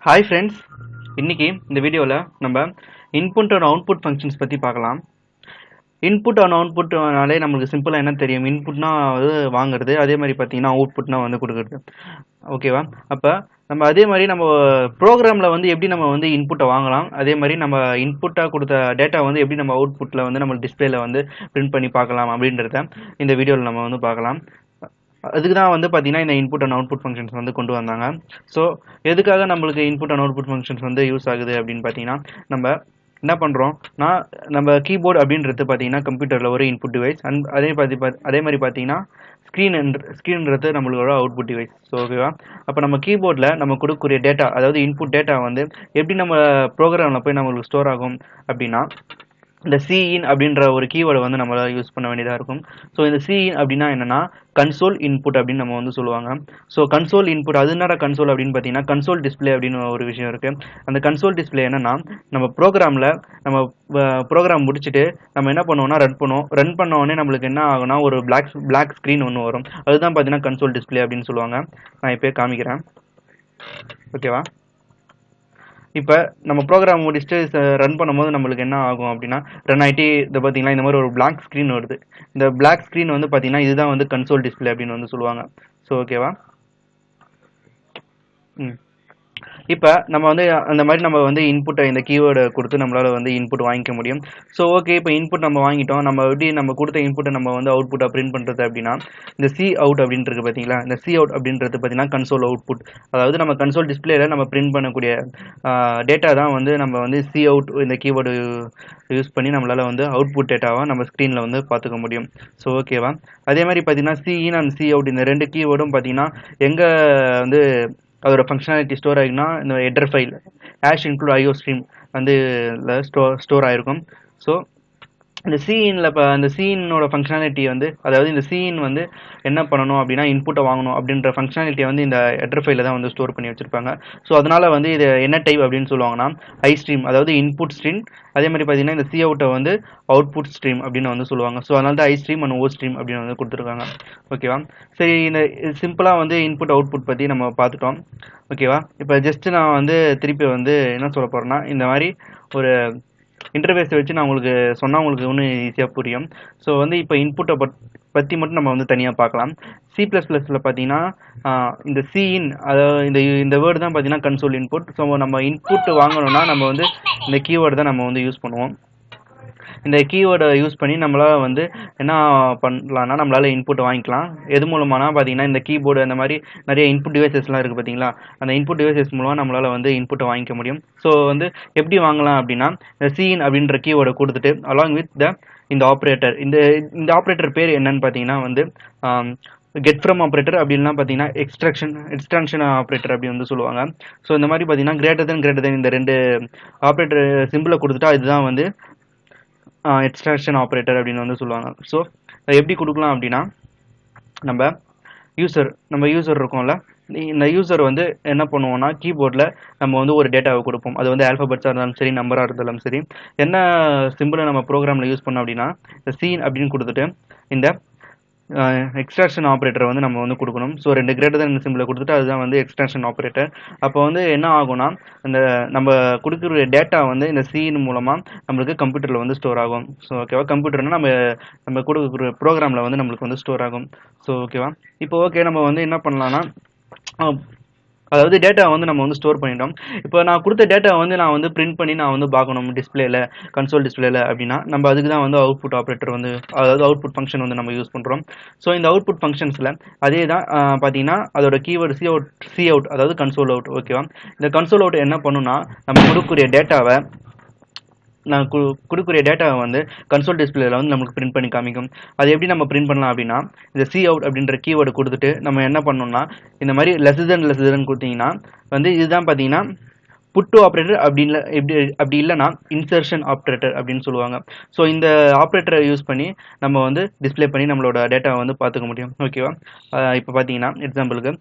Hi friends, இன்னைக்கு இந்த வீடியோவில் நம்ம இன்புட் அண்ட் அவுட்புட் ஃபங்க்ஷன்ஸ் பற்றி பார்க்கலாம். இன்புட் அண்ட் அவுட்புட்னாலே நம்மளுக்கு சிம்பிளாக என்ன தெரியும்? இன்புட்னா வந்து வாங்குறது, அதே மாதிரி பார்த்தீங்கன்னா அவுட்புட்னா வந்து கொடுக்குறது. ஓகேவா? அப்போ நம்ம அதே மாதிரி நம்ம ப்ரோக்ராமில் வந்து எப்படி நம்ம வந்து இன்புட்டை வாங்கலாம், அதே மாதிரி நம்ம இன்புட்டாக கொடுத்த டேட்டா வந்து எப்படி நம்ம அவுட்புட்டில் வந்து நம்ம டிஸ்பிளேல வந்து பிரிண்ட் பண்ணி பார்க்கலாம் அப்படின்றத இந்த வீடியோவில் நம்ம வந்து பார்க்கலாம். அதுக்கு தான் வந்து பார்த்தீங்கன்னா இந்த இன்புட் அண்ட் அவுட்புட் ஃபங்க்ஷன்ஸ் வந்து கொண்டு வந்தாங்க. ஸோ எதுக்காக நம்மளுக்கு இன்புட் அண்ட் அவுட்புட் ஃபங்க்ஷன்ஸ் வந்து யூஸ் ஆகுது அப்படின்னு பார்த்தீங்கன்னா, நம்ம என்ன பண்ணுறோம்னா, நம்ம கீபோர்டு அப்படின்றது பார்த்தீங்கன்னா கம்ப்யூட்டரில் ஒரு இன்புட் டிவைஸ், அண்ட் அதே மாதிரி பார்த்தீங்கன்னா ஸ்க்ரீன்ன்றது நம்மளோட அவுட்புட் டிவைஸ். ஸோ ஓகேவா? அப்போ நம்ம கீபோர்டில் நம்ம கொடுக்கக்கூடிய டேட்டா, அதாவது இன்புட் டேட்டா வந்து எப்படி நம்ம ப்ரோக்ராமில் போய் நம்மளுக்கு ஸ்டோர் ஆகும் அப்படின்னா, இந்த சிஇன் அப்படின்ற ஒரு கீவேர்டை வந்து நம்ம யூஸ் பண்ண வேண்டியதாக இருக்கும். ஸோ இந்த சிஇன் அப்படின்னா என்னன்னா, கன்சோல் இன்புட் அப்படின்னு நம்ம வந்து சொல்லுவாங்க. ஸோ கன்சோல் இன்புட், அது என்னடா கன்சோல் அப்படின்னு பார்த்தீங்கன்னா, கன்சோல் டிஸ்பிளே அப்படின்னு ஒரு விஷயம் இருக்கு. அந்த கன்சோல் டிஸ்பிளே என்னன்னா, நம்ம ப்ரோக்ராமில் நம்ம ப்ரோக்ராம் முடிச்சுட்டு நம்ம என்ன பண்ணுவோம்னா ரன் பண்ண உடனே நம்மளுக்கு என்ன ஆகும்னா, ஒரு பிளாக் ஸ்க்ரீன் ஒன்று வரும். அதுதான் பார்த்தீங்கன்னா கன்சோல் டிஸ்பிளே அப்படின்னு சொல்லுவாங்க. நான் இப்போ காமிக்கிறேன். ஓகேவா? இப்போ நம்ம ப்ரோக்ராம் முடிச்சுட்டு ரன் பண்ணும்போது நம்மளுக்கு என்ன ஆகும் அப்படின்னா, ரன் ஆகிட்டு இதை பார்த்தீங்கன்னா இந்த மாதிரி ஒரு பிளாக் ஸ்க்ரீன் வருது. இந்த பிளாக் ஸ்க்ரீன் வந்து பார்த்தீங்கன்னா இதுதான் வந்து கன்சோல் டிஸ்பிளே அப்படின்னு வந்து சொல்லுவாங்க. ஸோ ஓகேவா? ம் இப்போ நம்ம வந்து அந்த மாதிரி நம்ம வந்து இன்புட்டை இந்த கீவேர்டை கொடுத்து நம்மளால் வந்து இன்புட் வாங்கிக்க முடியும். ஸோ ஓகே, இப்போ இன்புட் நம்ம வாங்கிட்டோம். நம்ம எப்படி நம்ம கொடுத்த இன்புட்டை நம்ம வந்து அவுட்புட்டாக பிரிண்ட் பண்ணுறது அப்படின்னா, இந்த சி அவுட் அப்படின்றது பார்த்தீங்களா, இந்த சி அவுட் அப்படின்றது பார்த்தீங்கன்னா கன்சோல் அவுட்புட். அதாவது நம்ம கன்சோல் டிஸ்பிளேல நம்ம பிரிண்ட் பண்ணக்கூடிய டேட்டா தான் வந்து நம்ம வந்து சி அவுட் இந்த கீவேர்டு யூஸ் பண்ணி நம்மளால் வந்து அவுட்புட் டேட்டாவை நம்ம ஸ்க்ரீனில் வந்து பார்த்துக்க முடியும். ஸோ ஓகேவா? அதே மாதிரி பார்த்தீங்கன்னா சிஇன் அண்ட் சி அவுட் இந்த ரெண்டு கீவேர்டும் பார்த்தீங்கன்னா எங்கே வந்து அதோட ஃபங்க்ஷனாலிட்டி ஸ்டோர் ஆகினா, இந்த header file #include IO stream வந்து ஸ்டோர் ஆகிருக்கும். ஸோ இந்த சிஇனில் இப்போ அந்த சிஇனோட ஃபங்க்ஷனாலிட்டி வந்து, அதாவது இந்த சிஇன் வந்து என்ன பண்ணணும் அப்படின்னா, இன்புட்டை வாங்கணும் அப்படின்ற ஃபங்க்ஷனாலிட்டியை வந்து இந்த ஹெட்டர் ஃபைலில் தான் வந்து ஸ்டோர் பண்ணி வச்சுருப்பாங்க. ஸோ அதனால் வந்து இது என்ன டைப் அப்படின்னு சொல்லுவாங்கன்னா, ஐ ஸ்ட்ரீம், அதாவது இன்புட் ஸ்ட்ரீம். அதே மாதிரி பார்த்தீங்கன்னா இந்த சி அவுட்டை வந்து அவுட்புட் ஸ்ட்ரீம் அப்படின்னு வந்து சொல்லுவாங்க. ஸோ அதனால தான் ஐ ஸ்ட்ரீம் அண்ட் ஓ ஸ்ட்ரீம் அப்படின்னு வந்து கொடுத்துருக்காங்க. ஓகேவா? சரி, இந்த சிம்பிளாக வந்து இன்புட் அவுட்புட் பற்றி நம்ம பார்த்துட்டோம். ஓகேவா? இப்போ ஜஸ்ட்டு நான் வந்து திருப்பி வந்து என்ன சொல்ல போகிறேன்னா, இந்த மாதிரி ஒரு இன்டர்ஃபேஸை வச்சு நான் உங்களுக்கு சொன்னால் உங்களுக்கு இன்னும் ஈஸியாக புரியும். ஸோ வந்து இப்போ இன்புட்டை பற்றி மட்டும் நம்ம வந்து தனியாக பார்க்கலாம். C++ல பார்த்தீங்கன்னா இந்த சிஇன், அதாவது இந்த வேர்டு தான் பார்த்தீங்கன்னா கன்சோல் இன்புட். ஸோ நம்ம இன்புட் வாங்கணும்னா நம்ம வந்து இந்த கீவேர்டு தான் நம்ம வந்து யூஸ் பண்ணுவோம். இந்த கீவேர்டை யூஸ் பண்ணி நம்மளால் வந்து என்ன பண்ணலாம்னா, நம்மளால் இன்புட் வாங்கிக்கலாம். எது மூலமானா பார்த்தீங்கன்னா இந்த கீபோர்டு அந்த மாதிரி நிறைய இன்புட் டிவைசஸ்லாம் இருக்குது பார்த்தீங்களா, அந்த இன்புட் டிவைசஸ் மூலமாக நம்மளால் வந்து இன்புட்டை வாங்கிக்க முடியும். ஸோ வந்து எப்படி வாங்கலாம் அப்படின்னா, இந்த சிஇன் அப்படின்ற கீவேர்டை கொடுத்துட்டு அலாங் வித் இந்த ஆப்ரேட்டர், இந்த ஆப்ரேட்டர் பேர் என்னன்னு பார்த்தீங்கன்னா வந்து கெட் ஃப்ரம் ஆப்ரேட்டர், அப்படின்னா பார்த்தீங்கன்னா எக்ஸ்ட்ராக்ஷன் ஆப்ரேட்டர் அப்படி வந்து சொல்லுவாங்க. ஸோ இந்த மாதிரி பார்த்தீங்கன்னா கிரேட்டர் தென் இந்த ரெண்டு ஆப்ரேட்டர் சிம்பிளை கொடுத்துட்டா இதுதான் வந்து எக்ஸ்ட்ராக்ஷன் ஆப்ரேட்டர் அப்படின்னு வந்து சொல்லுவாங்க. ஸோ எப்படி கொடுக்கலாம் அப்படின்னா, நம்ம யூசர் இருக்கோம்ல, இந்த யூசர் வந்து என்ன பண்ணுவோம்னா, கீபோர்டில் நம்ம வந்து ஒரு டேட்டாவை கொடுப்போம். அது வந்து ஆல்ஃபபெட்ஸாக இருந்தாலும் சரி, நம்பராக இருந்தாலும் சரி, என்ன சிம்பிளை நம்ம ப்ரோக்ராமில் யூஸ் பண்ணோம் அப்படின்னா, இந்த சீன் அப்படின்னு கொடுத்துட்டு இந்த எக்ஸ்ட்ராக்ஷன் ஆப்ரேட்டரை வந்து நம்ம வந்து கொடுக்கணும். ஸோ ரெண்டு கிரேட்டர் தென் சிம்பிளை கொடுத்துட்டு அதுதான் வந்து எக்ஸ்ட்ராக்ஷன் ஆப்ரேட்டர். அப்போ வந்து என்ன ஆகும்னா, இந்த நம்ம கொடுக்குற டேட்டா வந்து இந்த சிஇன் மூலமாக நம்மளுக்கு கம்ப்யூட்டரில் வந்து ஸ்டோர் ஆகும். ஸோ ஓகேவா? கம்ப்யூட்டர்னா நம்ம கொடுக்குற ப்ரோக்ராமில் வந்து நம்மளுக்கு வந்து ஸ்டோர் ஆகும். ஸோ ஓகேவா? இப்போ ஓகே, நம்ம வந்து என்ன பண்ணலாம்னா, அதாவது டேட்டா வந்து நம்ம வந்து ஸ்டோர் பண்ணிட்டோம். இப்போ நான் கொடுத்த டேட்டா வந்து நான் வந்து பிரிண்ட் பண்ணி நான் வந்து பார்க்கணும் டிஸ்பிளேல, கன்சோல் டிஸ்பிளேல அப்படின்னா, நம்ம அதுக்கு தான் வந்து அவுட்புட் ஆப்ரேட்டர் வந்து, அதாவது அவுட்புட் ஃபங்க்ஷன் வந்து நம்ம யூஸ் பண்ணுறோம். ஸோ இந்த அவுட்புட் ஃபங்க்ஷன்ஸில் அதே தான் பார்த்தீங்கன்னா அதோட கீவேர்டு சி அவுட், அதாவது கன்சோல் அவுட். ஓகேவா? இந்த கன்சோல் அவுட் என்ன பண்ணுன்னா, நம்ம கொடுக்கக்கூடிய டேட்டாவை கொடுக்குற டேட்டாவை வந்து கன்சோல் டிஸ்பிளேல வந்து நமக்கு பிரிண்ட் பண்ணி காமிக்கும். அது எப்படி நம்ம பிரிண்ட் பண்ணலாம் அப்படின்னா, இந்த சி அவுட் அப்படின்ற கீவேர்டு கொடுத்துட்டு நம்ம என்ன பண்ணணும்னா, இந்த மாதிரி லெஸ் தென் கொடுத்தீங்கன்னா வந்து இதுதான் பார்த்தீங்கன்னா புட் டு ஆப்ரேட்டர், அப்படி இல்லைனா இன்சர்ஷன் ஆப்ரேட்டர் அப்படின்னு சொல்லுவாங்க. ஸோ இந்த ஆப்ரேட்டரை யூஸ் பண்ணி நம்ம வந்து டிஸ்பிளே பண்ணி நம்மளோட டேட்டாவை வந்து பார்த்துக்க முடியும். ஓகேவா? இப்போ பார்த்தீங்கன்னா எக்ஸாம்பிளுக்கு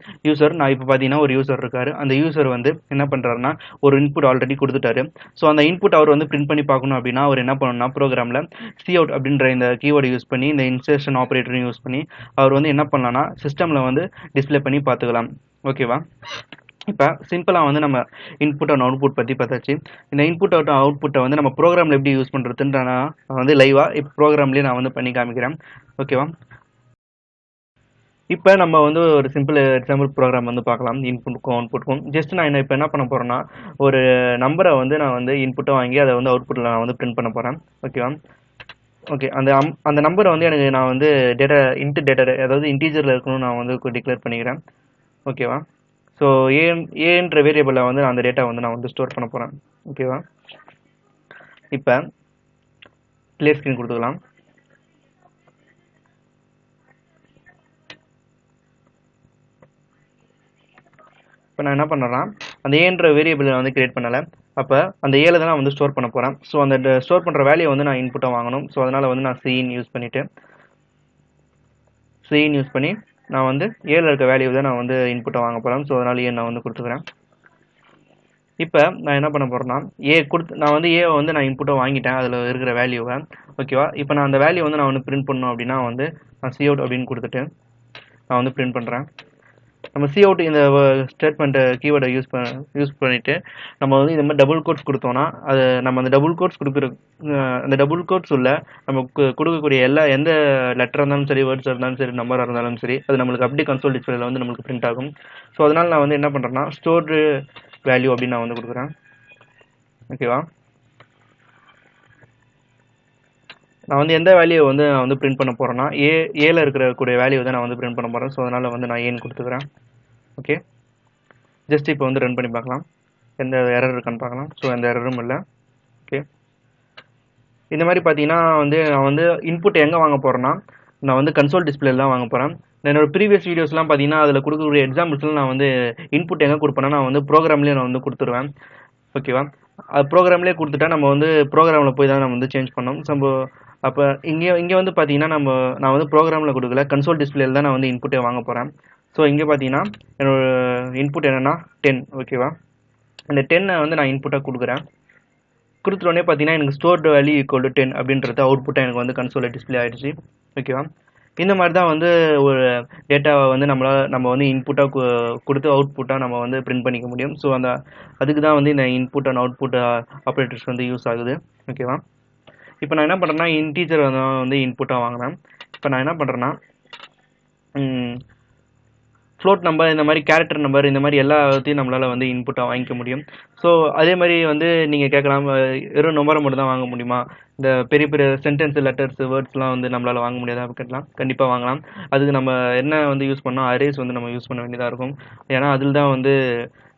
நான் இப்போ பார்த்தீங்கன்னா ஒரு யூசர் இருக்காரு. அந்த யூசர் வந்து என்ன பண்ணுறாருன்னா, ஒரு இன்புட் ஆல்ரெடி கொடுத்துட்டாரு. ஸோ அந்த இன்புட் அவர் வந்து பிரிண்ட் பண்ணி பார்க்கணும் அப்படின்னா அவர் என்ன பண்ணணும்னா, ப்ரோக்ராமில் சி அவுட் அப்படின்ற இந்த கீவேர்டை யூஸ் பண்ணி, இந்த இன்சர்ஷன் ஆப்ரேட்டரையும் யூஸ் பண்ணி அவர் வந்து என்ன பண்ணலாம்னா சிஸ்டமில் வந்து டிஸ்பிளே பண்ணி பார்த்துக்கலாம். ஓகேவா? இப்போ சிம்பிளாக வந்து நம்ம இன்புட் அண்ட் அவுட்புட் பற்றி பார்த்தாச்சு. இந்த இன்புட் அவுட்புட்டை வந்து நம்ம ப்ரோக்ராமில் எப்படி யூஸ் பண்ணுறதுன்னு நான் வந்து லைவாக இப்போ ப்ரோக்ராம்லேயே நான் வந்து பண்ணி காமிக்கிறேன். ஓகேவா? இப்போ நம்ம வந்து ஒரு சிம்பிள் எக்ஸாம்பிள் ப்ரோக்ராம் வந்து பார்க்கலாம். இன்புட்டுக்கும் அவுட்புட்டுக்கும் ஜஸ்ட் நான் இப்போ என்ன பண்ண போகிறேன்னா, ஒரு நம்பரை வந்து நான் வந்து இன்புட்டாக வாங்கி அதை வந்து அவுட்புட்டில் நான் வந்து பிரிண்ட் பண்ண போகிறேன். ஓகேவா? ஓகே, அந்த நம்பரை வந்து எனக்கு நான் வந்து டேட்டா அதாவது இன்டீஜரில் இருக்கணும்னு நான் வந்து டிக்ளேர் பண்ணிக்கிறேன். ஓகேவா? ஸோ ஏன்ற வேரியபிளில் வந்து அந்த டேட்டா வந்து நான் வந்து ஸ்டோர் பண்ண போகிறேன். ஓகேவா? இப்போ கிளியர் ஸ்க்ரீன் கொடுத்துக்கலாம். இப்போ நான் என்ன பண்ணுறேன்னா, அந்த ஏன்ற வேரியபிளை வந்து கிரியேட் பண்ணலை. அப்போ அந்த ஏல தான் நான் வந்து ஸ்டோர் பண்ண போகிறேன். ஸோ அந்த ஸ்டோர் பண்ணுற வேல்யூ வந்து நான் இன்புட்டாக வாங்கணும். ஸோ அதனால் வந்து நான் சிஇன் யூஸ் பண்ணி நான் வந்து ஏல இருக்க வேல்யூ தான் நான் வந்து இன்புட்டாக வாங்க போகிறேன். ஸோ அதனால் ஏ நான் வந்து கொடுத்துக்கிறேன். இப்போ நான் என்ன பண்ண போகிறேன்னா, நான் வந்து ஏவை வந்து நான் இன்புட்டாக வாங்கிட்டேன் அதில் இருக்கிற வேல்யூவை. ஓகேவா? இப்போ நான் அந்த வேல்யூ வந்து நான் வந்து பிரிண்ட் பண்ணணும் அப்படின்னா வந்து நான் சி அவுட் அப்படின்னு கொடுத்துட்டு நான் வந்து பிரிண்ட் பண்ணுறேன். நம்ம சி அவுட் இந்த ஸ்டேட்மெண்ட் கீவேர்டை யூஸ் பண்ணிட்டு நம்ம வந்து இந்த மாதிரி டபுள் கோட்ஸ் கொடுத்தோம்னா அது நம்ம அந்த டபுள் கோட்ஸ் கொடுக்குற அந்த டபுள் கோட்ஸ் உள்ள நம்ம கொடுக்கக்கூடிய எந்த லெட்டராக இருந்தாலும் சரி, வேர்ட்ஸாக இருந்தாலும் சரி, நம்பராக இருந்தாலும் சரி, அது நம்மளுக்கு அப்படியே கன்சோல் டிஸ்பிளேல வந்து நம்மளுக்கு பிரிண்ட் ஆகும். ஸோ அதனால் நான் வந்து என்ன பண்ணுறேன்னா, ஸ்டோர்டு வேல்யூ அப்படின்னு நான் வந்து கொடுக்குறேன். ஓகேவா? நான் வந்து எந்த வேல்யூ வந்து நான் வந்து பிரிண்ட் பண்ண போகிறேன்னா, ஏல இருக்கக்கூடிய வேல்யூ தான் நான் வந்து பிரிண்ட் பண்ண போகிறேன். ஸோ அதனால் வந்து நான் ஏன்னு கொடுத்துக்கிறேன். ஓகே, ஜஸ்ட் இப்போ வந்து ரன் பண்ணி பார்க்கலாம், எந்த எரர் இருக்கான்னு பார்க்கலாம். ஸோ எந்த எரரும் இல்லை. ஓகே, இந்த மாதிரி பார்த்தீங்கன்னா வந்து நான் வந்து இன்புட் எங்கே வாங்க போகிறேன்னா, நான் வந்து கன்சோல் டிஸ்பிளேல தான் வாங்க போகிறேன். என்னோட ப்ரீவியஸ் வீடியோஸ்லாம் பார்த்தீங்கன்னா அதில் கொடுக்கக்கூடிய எக்ஸாம்பிள்ஸ்லாம் நான் வந்து இன்புட் எங்கே கொடுப்பேன்னா நான் வந்து ப்ரோக்ராம்லேயே நான் வந்து கொடுத்துருவேன். ஓகேவா? அது ப்ரோக்ராம்லேயே கொடுத்துட்டா நம்ம வந்து ப்ரோக்ராமில் போய் தான் நம்ம வந்து சேஞ்ச் பண்ணோம். நம்ம அப்போ இங்கே வந்து பார்த்தீங்கன்னா நான் வந்து ப்ரோக்ராமில் கொடுக்கல, கன்சோல் டிஸ்பிளேல தான் நான் வந்து இன்புட்டே வாங்க போகிறேன். ஸோ இங்கே பார்த்தீங்கன்னா என்னோட இன்புட் என்னென்னா 10. ஓகேவா? இந்த 10 வந்து நான் இன்புட்டாக கொடுக்குறேன். கொடுத்துட்டோடனே பார்த்தீங்கன்னா எனக்கு ஸ்டோர்டு வேல்யூ ஈக்குவல் டு 10 அப்படின்றது அவுட்புட்டாக எனக்கு வந்து கன்சோலில் டிஸ்பிளே ஆகிடுச்சு. ஓகேவா? இந்த மாதிரி தான் வந்து ஒரு டேட்டாவை வந்து நம்ம வந்து இன்புட்டாக கொடுத்து அவுட்புட்டாக நம்ம வந்து பிரிண்ட் பண்ணிக்க முடியும். ஸோ அதுக்கு தான் வந்து இந்த இன்புட் அண்ட் அவுட்புட் ஆப்ரேட்டர்ஸ் வந்து யூஸ் ஆகுது. ஓகேவா? இப்போ நான் என்ன பண்ணுறேன்னா, இன்டீஜர் வந்து இன்புட்டாக வாங்கினேன். இப்போ நான் என்ன பண்ணுறேன்னா, ஃப்ளோட் நம்பர், இந்த மாதிரி கேரக்டர் நம்பர், இந்த மாதிரி எல்லாத்தையும் நம்மளால் வந்து இன்புட்டாக வாங்கிக்க முடியும். ஸோ அதே மாதிரி வந்து நீங்கள் கேட்கலாம், வெறும் நம்பரை மட்டும் தான் வாங்க முடியுமா, இந்த பெரிய பெரிய சென்டென்ஸ், லெட்டர்ஸ், வேர்ட்ஸ்லாம் வந்து நம்மளால் வாங்க முடியாதா அப்படின்னு கேட்கலாம். கண்டிப்பாக வாங்கலாம். அதுக்கு நம்ம என்ன வந்து யூஸ் பண்ணோம், அரேஸ் வந்து நம்ம யூஸ் பண்ண வேண்டியதாக இருக்கும். ஏன்னா அதில் தான் வந்து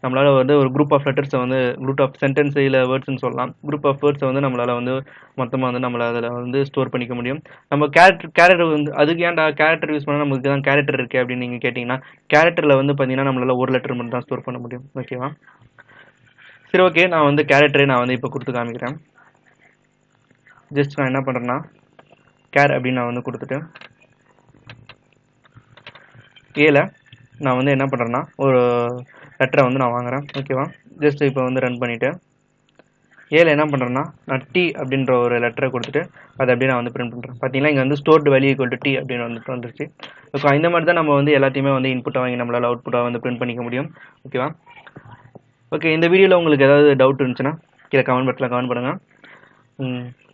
நம்மளால் வந்து ஒரு குரூப் ஆஃப் லெட்டர்ஸை வந்து குரூப் ஆஃப் சென்டென்ஸ் இல்லை வேர்ட்ஸ்ன்னு சொல்லலாம், குரூப் ஆஃப் வேர்ட்ஸை வந்து நம்மளால் வந்து மொத்தமாக வந்து நம்மளால் அதில் வந்து ஸ்டோர் பண்ணிக்க முடியும். நம்ம கேரக்டர் வந்து அதுக்கு ஏன்டா கேரக்டர் யூஸ் பண்ணால் நமக்கு தான் கேரக்டர் இருக்குது அப்படின்னு நீங்கள் கேட்டிங்கன்னா, கேரக்டரில் வந்து பார்த்தீங்கன்னா நம்மளால் ஒரு லெட்டர் மட்டும் தான் ஸ்டோர் பண்ண முடியும். ஓகேவா? சரி, ஓகே, நான் வந்து கேரக்டரே நான் வந்து இப்போ கொடுத்து காமிக்கிறேன். ஜஸ்ட் நான் என்ன பண்ணுறேன்னா, கேர் அப்படின்னு நான் வந்து கொடுத்துட்டு ஏல நான் வந்து என்ன பண்ணுறேன்னா ஒரு லெட்டரை வந்து நான் வாங்குறேன். ஓகேவா? ஜஸ்ட் இப்போ வந்து ரன் பண்ணிவிட்டு ஏல என்ன பண்ணுறேன்னா, நான் டி அப்படின்ற ஒரு லெட்டரை கொடுத்துட்டு அதை அப்படியே நான் வந்து பிரிண்ட் பண்ணுறேன். பார்த்தீங்கன்னா இங்கே வந்து stored value equal to D அப்படின்னு வந்துருச்சு. ஓகே, இந்த மாதிரி தான் நம்ம வந்து எல்லாத்தையுமே வந்து இன்புட்டாக வாங்கி நம்மளால் அவுட்புட்டாக வந்து பிரிண்ட் பண்ணிக்க முடியும். ஓகேவா? ஓகே, இந்த வீடியோவில் உங்களுக்கு ஏதாவது டவுட் இருந்துச்சுன்னா கீழே கமெண்ட் பாக்ஸில் கமெண்ட் பண்ணுங்கள்.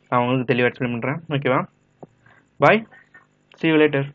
நான் உங்களுக்கு தெளிவாக எக்ஸ்பிளைன் பண்ணுறேன். ஓகேவா? பாய், see you later.